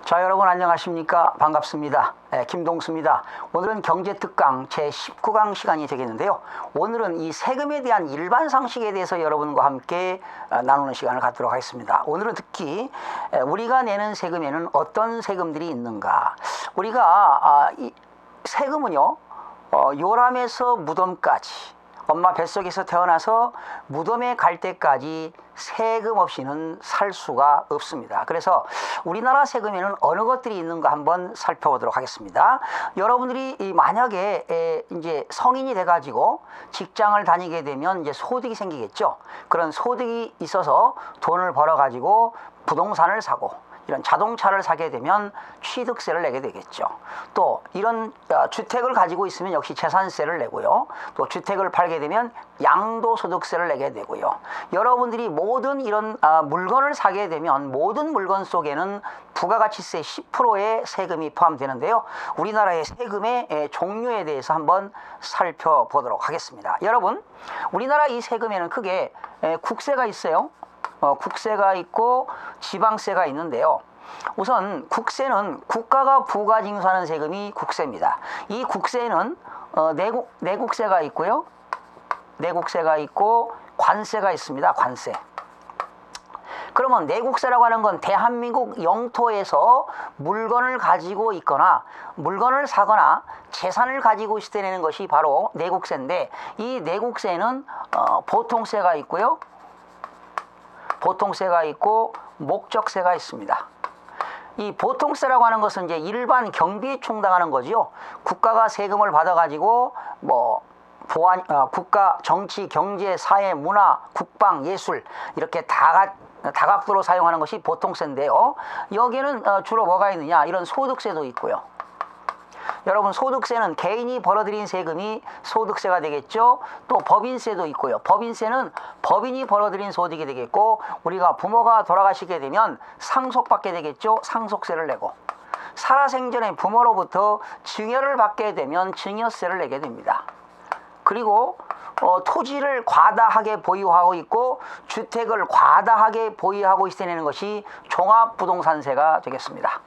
자, 여러분 안녕하십니까? 반갑습니다. 김동수입니다. 오늘은 경제특강 제19강 시간이 되겠는데요. 오늘은 이 세금에 대한 일반 상식에 대해서 여러분과 함께 나누는 시간을 갖도록 하겠습니다. 오늘은 특히 우리가 내는 세금에는 어떤 세금들이 있는가. 우리가 이 세금은요, 요람에서 무덤까지, 엄마 뱃속에서 태어나서 무덤에 갈 때까지 세금 없이는 살 수가 없습니다. 그래서 우리나라 세금에는 어느 것들이 있는가 한번 살펴보도록 하겠습니다. 여러분들이 만약에 이제 성인이 돼가지고 직장을 다니게 되면 이제 소득이 생기겠죠. 그런 소득이 있어서 돈을 벌어가지고 부동산을 사고 이런 자동차를 사게 되면 취득세를 내게 되겠죠. 또 이런 주택을 가지고 있으면 역시 재산세를 내고요. 또 주택을 팔게 되면 양도소득세를 내게 되고요. 여러분들이 모든 이런 물건을 사게 되면 모든 물건 속에는 부가가치세 10%의 세금이 포함되는데요. 우리나라의 세금의 종류에 대해서 한번 살펴보도록 하겠습니다. 여러분, 우리나라 이 세금에는 크게 국세가 있어요. 국세가 있고 지방세가 있는데요. 우선 국세는 국가가 부가징수하는 세금이 국세입니다. 이 국세에는 내국세가 있고요. 내국세가 있고 관세가 있습니다. 관세. 그러면 내국세라고 하는 건 대한민국 영토에서 물건을 가지고 있거나 물건을 사거나 재산을 가지고 있을 때 내는 것이 바로 내국세인데, 이 내국세는 보통세가 있고요. 보통세가 있고 목적세가 있습니다. 이 보통세라고 하는 것은 이제 일반 경비에 충당하는 거지요. 국가가 세금을 받아가지고 보안, 국가, 정치, 경제, 사회, 문화, 국방, 예술 이렇게 다각도로 사용하는 것이 보통세인데요. 여기에는 주로 뭐가 있느냐? 이런 소득세도 있고요. 여러분, 소득세는 개인이 벌어들인 세금이 소득세가 되겠죠. 또 법인세도 있고요. 법인세는 법인이 벌어들인 소득이 되겠고, 우리가 부모가 돌아가시게 되면 상속받게 되겠죠. 상속세를 내고, 살아생전에 부모로부터 증여를 받게 되면 증여세를 내게 됩니다. 그리고 토지를 과다하게 보유하고 있고 주택을 과다하게 보유하고 있을 때 내는 것이 종합부동산세가 되겠습니다.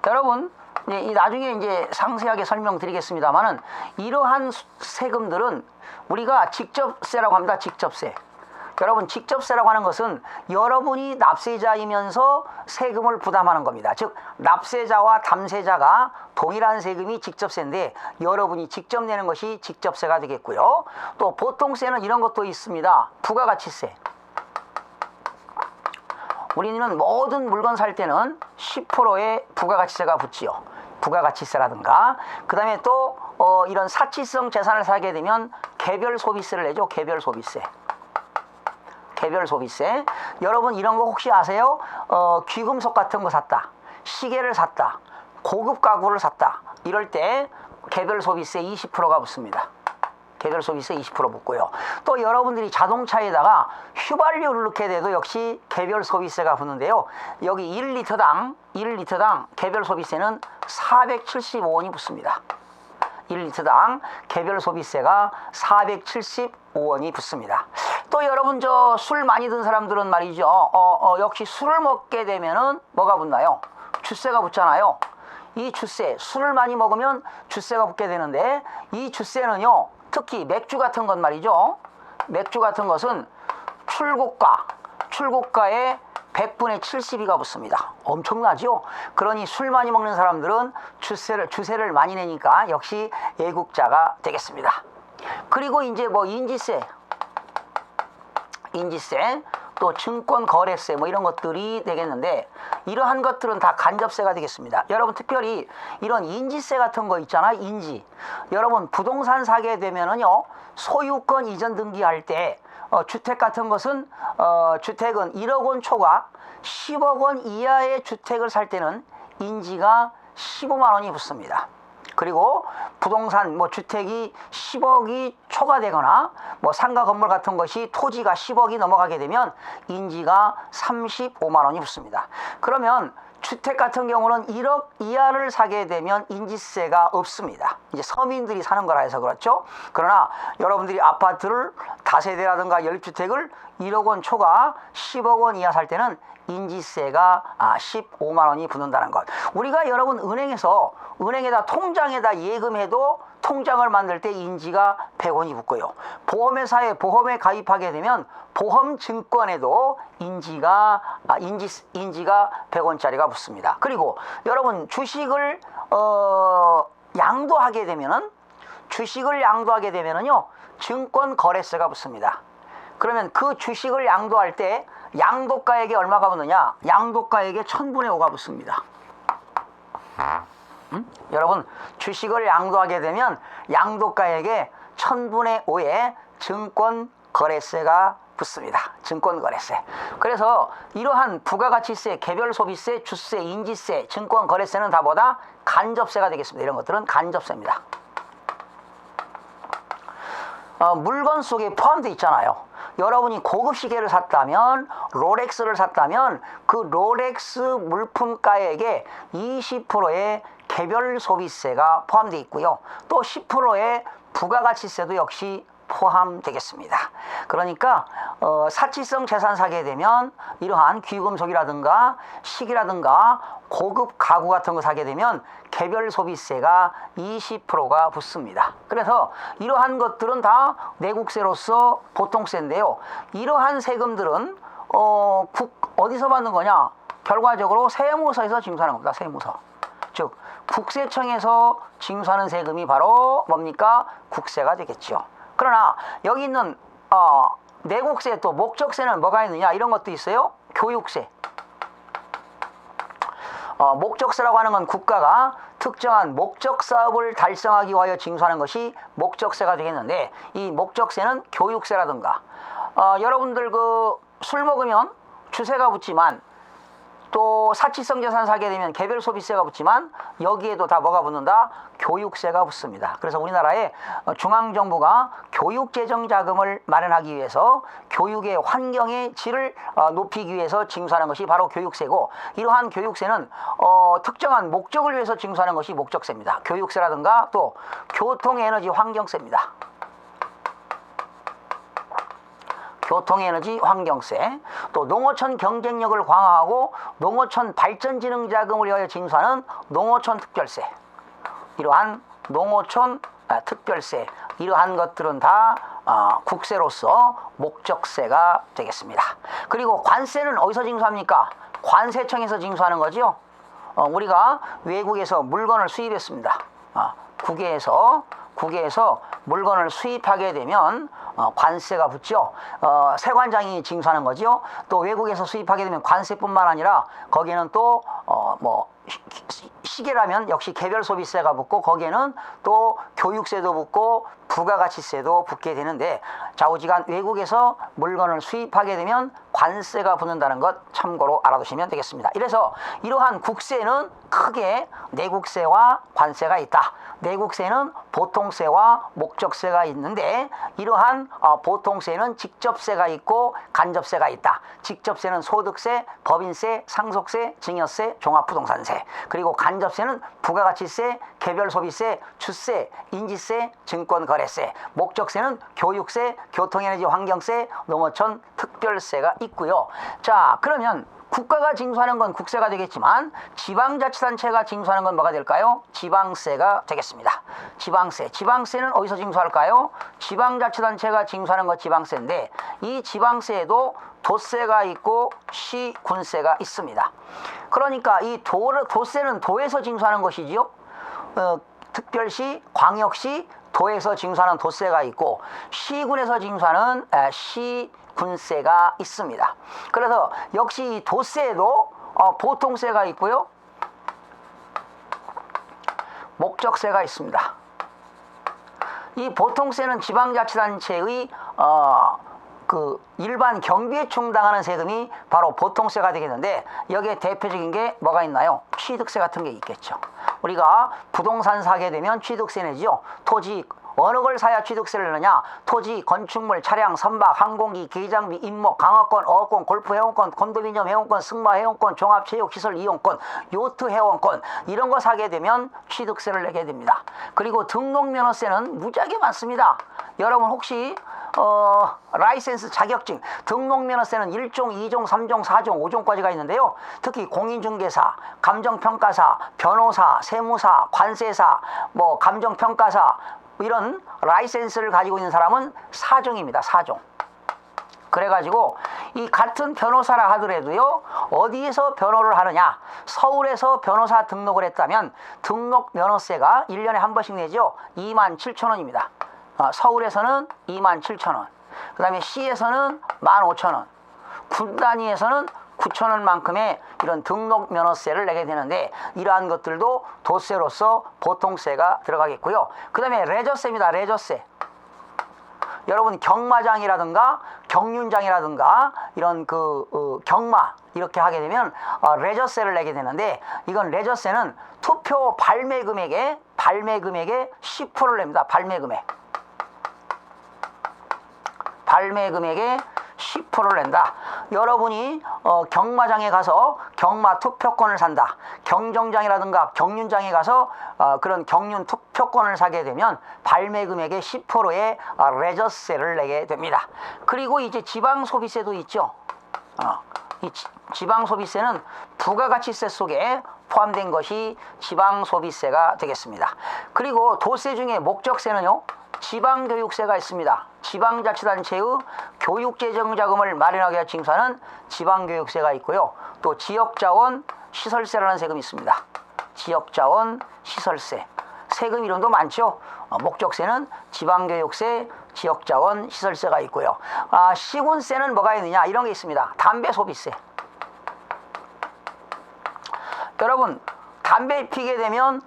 여러분, 나중에 이제 상세하게 설명드리겠습니다만은, 이러한 세금들은 우리가 직접세라고 합니다. 직접세. 여러분, 직접세라고 하는 것은 여러분이 납세자이면서 세금을 부담하는 겁니다. 즉, 납세자와 담세자가 동일한 세금이 직접세인데 여러분이 직접 내는 것이 직접세가 되겠고요. 또 보통세는 이런 것도 있습니다. 부가가치세. 우리는 모든 물건 살 때는 10%의 부가가치세가 붙지요. 부가가치세라든가, 그 다음에 또 이런 사치성 재산을 사게 되면 개별소비세를 내죠. 개별소비세. 개별소비세. 여러분, 이런 거 혹시 아세요? 귀금속 같은 거 샀다, 시계를 샀다, 고급 가구를 샀다, 이럴 때 개별소비세 20%가 붙습니다. 개별소비세 20% 붙고요. 또 여러분들이 자동차에다가 휘발유를 넣게 돼도 역시 개별소비세가 붙는데요. 여기 1리터당 개별소비세는 475원이 붙습니다. 1리터당 개별소비세가 475원이 붙습니다. 또 여러분, 술 많이 든 사람들은 말이죠. 역시 술을 먹게 되면은 뭐가 붙나요? 주세가 붙잖아요. 이 주세, 술을 많이 먹으면 주세가 붙게 되는데, 이 주세는요, 특히 맥주 같은 것 말이죠. 맥주 같은 것은 출고가의 100분의 72가 붙습니다. 엄청나죠? 그러니 술 많이 먹는 사람들은 주세를 많이 내니까 역시 애국자가 되겠습니다. 그리고 이제 인지세, 또 증권거래세 이런 것들이 되겠는데, 이러한 것들은 다 간접세가 되겠습니다. 여러분, 특별히 이런 인지세 같은 거 있잖아요. 인지. 여러분, 부동산 사게 되면은요, 소유권 이전 등기할 때 주택 같은 것은 주택은 1억 원 초과 10억 원 이하의 주택을 살 때는 인지가 15만 원이 붙습니다. 그리고 부동산 주택이 10억이 초과되거나 상가 건물 같은 것이 토지가 10억이 넘어가게 되면 인지가 35만 원이 붙습니다. 그러면 주택 같은 경우는 1억 이하를 사게 되면 인지세가 없습니다. 이제 서민들이 사는 거라 해서 그렇죠. 그러나 여러분들이 아파트를 다세대라든가 연립주택을 1억 원 초과 10억 원 이하 살 때는 인지세가 15만 원이 붙는다는 것. 우리가 여러분 은행에다 통장에다 예금해도 통장을 만들 때 인지가 100원이 붙고요. 보험회사에 보험에 가입하게 되면 보험증권에도 인지가 100원짜리가 붙습니다. 그리고 여러분 주식을 양도하게 되면은요 증권거래세가 붙습니다. 그러면 그 주식을 양도할 때 양도가액에 얼마가 붙느냐? 양도가액에 1000분의 5가 붙습니다. 여러분 주식을 양도하게 되면 양도가액에 1000분의 5의 증권거래세가 붙습니다. 증권거래세. 그래서 이러한 부가가치세, 개별소비세, 주세, 인지세, 증권거래세는 다 뭐다? 간접세가 되겠습니다. 이런 것들은 간접세입니다. 물건 속에 포함되어 있잖아요. 여러분이 고급 시계를 샀다면, 롤렉스를 샀다면 그 롤렉스 물품가액에 20%의 개별 소비세가 포함되어 있고요. 또 10%의 부가가치세도 역시 포함되겠습니다. 그러니까 사치성 자산 사게 되면 이러한 귀금속이라든가 식이라든가 고급 가구 같은 거 사게 되면 개별 소비세가 20%가 붙습니다. 그래서 이러한 것들은 다 내국세로서 보통세인데요. 이러한 세금들은 어디서 받는 거냐? 결과적으로 세무서에서 징수하는 겁니다. 세무서. 즉 국세청에서 징수하는 세금이 바로 뭡니까? 국세가 되겠죠. 그러나 여기 있는 내국세 또 목적세는 뭐가 있느냐? 이런 것도 있어요. 교육세. 목적세라고 하는 건 국가가 특정한 목적 사업을 달성하기 위하여 징수하는 것이 목적세가 되겠는데, 이 목적세는 교육세라든가 여러분들 그 술 먹으면 주세가 붙지만 또 사치성 자산 사게 되면 개별 소비세가 붙지만 여기에도 다 뭐가 붙는다? 교육세가 붙습니다. 그래서 우리나라의 중앙정부가 교육재정자금을 마련하기 위해서 교육의 환경의 질을 높이기 위해서 징수하는 것이 바로 교육세고, 이러한 교육세는 특정한 목적을 위해서 징수하는 것이 목적세입니다. 교육세라든가 또 교통에너지 환경세입니다. 교통에너지 환경세, 또 농어촌 경쟁력을 강화하고 농어촌 발전진흥자금을 위하여 징수하는 농어촌 특별세, 이러한 농어촌 특별세, 이러한 것들은 다 국세로서 목적세가 되겠습니다. 그리고 관세는 어디서 징수합니까? 관세청에서 징수하는 거죠. 우리가 외국에서 물건을 수입했습니다. 국외에서 물건을 수입하게 되면 관세가 붙죠. 세관장이 징수하는 거죠. 또 외국에서 수입하게 되면 관세뿐만 아니라 거기에는 또 시계라면 역시 개별 소비세가 붙고 거기에는 또 교육세도 붙고 부가가치세도 붙게 되는데, 좌우지간 외국에서 물건을 수입하게 되면 관세가 붙는다는 것 참고로 알아두시면 되겠습니다. 이래서 이러한 국세는 크게 내국세와 관세가 있다. 내국세는 보통세와 목적세가 있는데, 이러한 보통세는 직접세가 있고 간접세가 있다. 직접세는 소득세, 법인세, 상속세, 증여세, 종합부동산세. 그리고 간접세는 부가가치세, 개별소비세, 주세, 인지세, 증권거래세. 목적세는 교육세, 교통에너지 환경세, 농어촌 특별세가 있고요. 자, 그러면 국가가 징수하는 건 국세가 되겠지만 지방자치단체가 징수하는 건 뭐가 될까요? 지방세가 되겠습니다. 지방세는 어디서 징수할까요? 지방자치단체가 징수하는 건 지방세인데, 이 지방세에도 도세가 있고 시군세가 있습니다. 그러니까 이 도세는 도에서 징수하는 것이지요. 특별시, 광역시, 도에서 징수하는 도세가 있고 시군에서 징수하는 시군세가 있습니다. 그래서 역시 이 도세에도 보통세가 있고요, 목적세가 있습니다. 이 보통세는 지방자치단체의 일반 경비에 충당하는 세금이 바로 보통세가 되겠는데, 여기에 대표적인 게 뭐가 있나요? 취득세 같은 게 있겠죠. 우리가 부동산 사게 되면 취득세 내지요. 토지 어느 걸 사야 취득세를 내느냐? 토지, 건축물, 차량, 선박, 항공기, 기장비, 임목, 강화권, 어업권, 골프 회원권, 콘도미니엄 회원권, 승마 회원권, 종합체육시설 이용권, 요트 회원권, 이런 거 사게 되면 취득세를 내게 됩니다. 그리고 등록면허세는 무지하게 많습니다. 여러분 혹시 라이센스 자격증, 등록면허세는 1종, 2종, 3종, 4종, 5종까지가 있는데요. 특히 공인중개사, 감정평가사, 변호사, 세무사, 관세사, 뭐 감정평가사 이런 라이센스를 가지고 있는 사람은 4종입니다. 4종. 그래가지고 이 같은 변호사라 하더라도요, 어디에서 변호를 하느냐, 서울에서 변호사 등록을 했다면 등록 면허세가 1년에 한 번씩 내죠. 27,000원입니다. 서울에서는 27,000원, 그 다음에 시에서는 15,000원, 군 단위에서는 9,000원만큼의 이런 등록 면허세를 내게 되는데, 이러한 것들도 도세로서 보통세가 들어가겠고요. 그 다음에 레저세입니다. 레저세. 여러분 경마장이라든가 경륜장이라든가 이런 경마 이렇게 하게 되면 레저세를 내게 되는데, 이건 레저세는 투표 발매 금액의 10%를 냅니다. 발매 금액의 10%를 낸다. 여러분이 경마장에 가서 경마 투표권을 산다. 경정장이라든가 경륜장에 가서 그런 경륜 투표권을 사게 되면 발매 금액의 10%의 레저세를 내게 됩니다. 그리고 이제 지방소비세도 있죠. 이 지방소비세는 부가가치세 속에 포함된 것이 지방소비세가 되겠습니다. 그리고 도세 중에 목적세는요, 지방교육세가 있습니다. 지방자치단체의 교육재정자금을 마련하기 위해 징수하는 지방교육세가 있고요. 또 지역자원 시설세라는 세금이 있습니다. 지역자원 시설세. 세금 이름도 많죠. 목적세는 지방교육세, 지역자원 시설세가 있고요. 시군세는 뭐가 있느냐, 이런 게 있습니다. 담배소비세. 여러분, 담배 피게 되면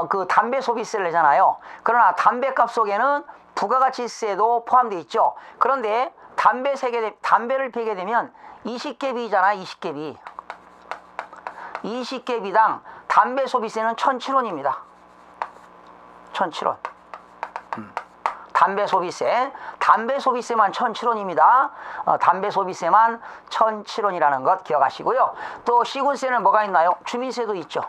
그 담배 소비세를 내잖아요. 그러나 담배값 속에는 부가가치세도 포함되어 있죠. 그런데 담배를 피게 되면 20개비잖아. 20개비당 담배 소비세는 1,007원입니다. 1,007원. 담배 소비세만 1,007원입니다. 담배 소비세만 1,007원이라는 것 기억하시고요. 또 시군세는 뭐가 있나요? 주민세도 있죠.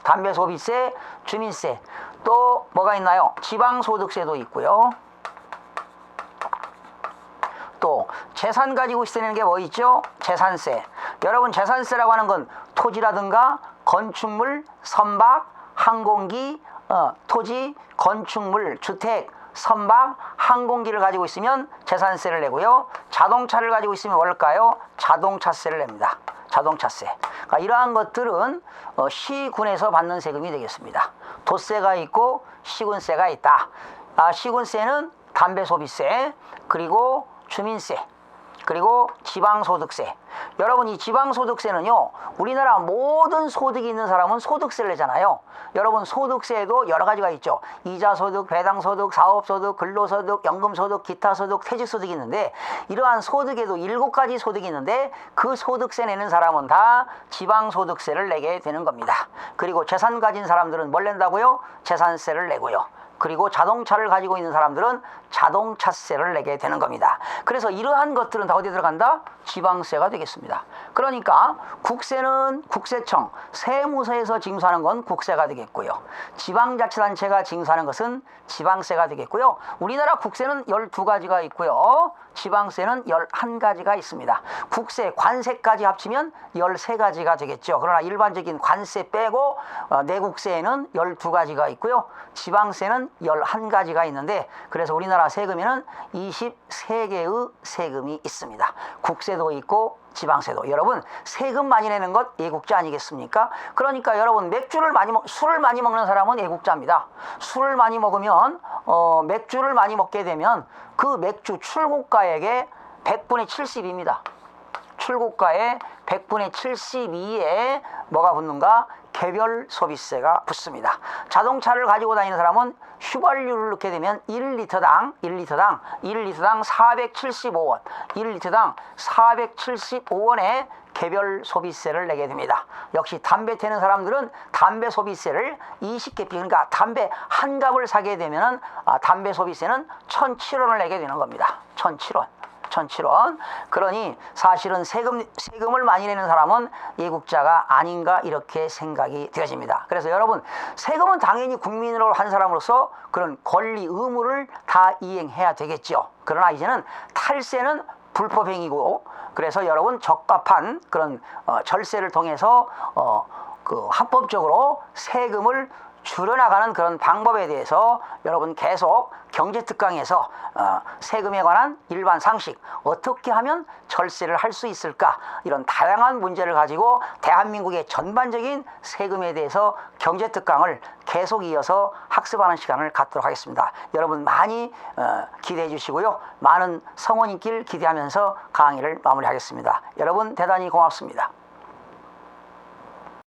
담배 소비세, 주민세. 또 뭐가 있나요? 지방소득세도 있고요. 또 재산 가지고 있는 게 뭐 있죠? 재산세. 여러분, 재산세라고 하는 건 토지라든가 건축물, 선박, 항공기, 토지, 건축물, 주택, 선박, 항공기를 가지고 있으면 재산세를 내고요. 자동차를 가지고 있으면 뭘까요? 자동차세를 냅니다. 자동차세. 그러니까 이러한 것들은 시군에서 받는 세금이 되겠습니다. 도세가 있고 시군세가 있다. 시군세는 담배소비세, 그리고 주민세, 그리고 지방소득세. 여러분, 이 지방소득세는요, 우리나라 모든 소득이 있는 사람은 소득세를 내잖아요. 여러분, 소득세에도 여러 가지가 있죠. 이자소득, 배당소득, 사업소득, 근로소득, 연금소득, 기타소득, 퇴직소득이 있는데, 이러한 소득에도 7가지 소득이 있는데, 그 소득세 내는 사람은 다 지방소득세를 내게 되는 겁니다. 그리고 재산 가진 사람들은 뭘 낸다고요? 재산세를 내고요. 그리고 자동차를 가지고 있는 사람들은 자동차세를 내게 되는 겁니다. 그래서 이러한 것들은 다 어디에 들어간다? 지방세가 되겠습니다. 그러니까 국세는 국세청, 세무서에서 징수하는 건 국세가 되겠고요. 지방자치단체가 징수하는 것은 지방세가 되겠고요. 우리나라 국세는 12가지가 있고요. 지방세는 11가지가 있습니다. 국세, 관세까지 합치면 13가지가 되겠죠. 그러나 일반적인 관세 빼고 내국세에는 12가지가 있고요. 지방세는 11가지가 있는데, 그래서 우리나라 세금에는 23개의 세금이 있습니다. 국세도 있고 지방세도. 여러분, 세금 많이 내는 것 애국자 아니겠습니까? 그러니까 여러분, 술을 많이 먹는 사람은 애국자입니다. 술을 많이 먹으면 맥주를 많이 먹게 되면 그 맥주 출고가액의 100분의 70입니다. 출고가의 100분의 72에 뭐가 붙는가? 개별 소비세가 붙습니다. 자동차를 가지고 다니는 사람은 휘발유를 넣게 되면 1리터당 475원, 1리터당 475원의 개별 소비세를 내게 됩니다. 역시 담배 태는 사람들은 담배 소비세를 20개, 그러니까 담배 한 갑을 사게 되면 담배 소비세는 1,007원을 내게 되는 겁니다. 1,007원. 1,007원. 그러니 사실은 세금을 많이 내는 사람은 예국자가 아닌가 이렇게 생각이 되어집니다. 그래서 여러분, 세금은 당연히 국민으로 한 사람으로서 그런 권리 의무를 다 이행해야 되겠죠. 그러나 이제는 탈세는 불법행위고, 그래서 여러분 적합한 그런 절세를 통해서 합법적으로 세금을 줄여나가는 그런 방법에 대해서 여러분 계속 경제특강에서 세금에 관한 일반 상식, 어떻게 하면 절세를 할 수 있을까, 이런 다양한 문제를 가지고 대한민국의 전반적인 세금에 대해서 경제특강을 계속 이어서 학습하는 시간을 갖도록 하겠습니다. 여러분 많이 기대해 주시고요. 많은 성원 있길 기대하면서 강의를 마무리하겠습니다. 여러분 대단히 고맙습니다.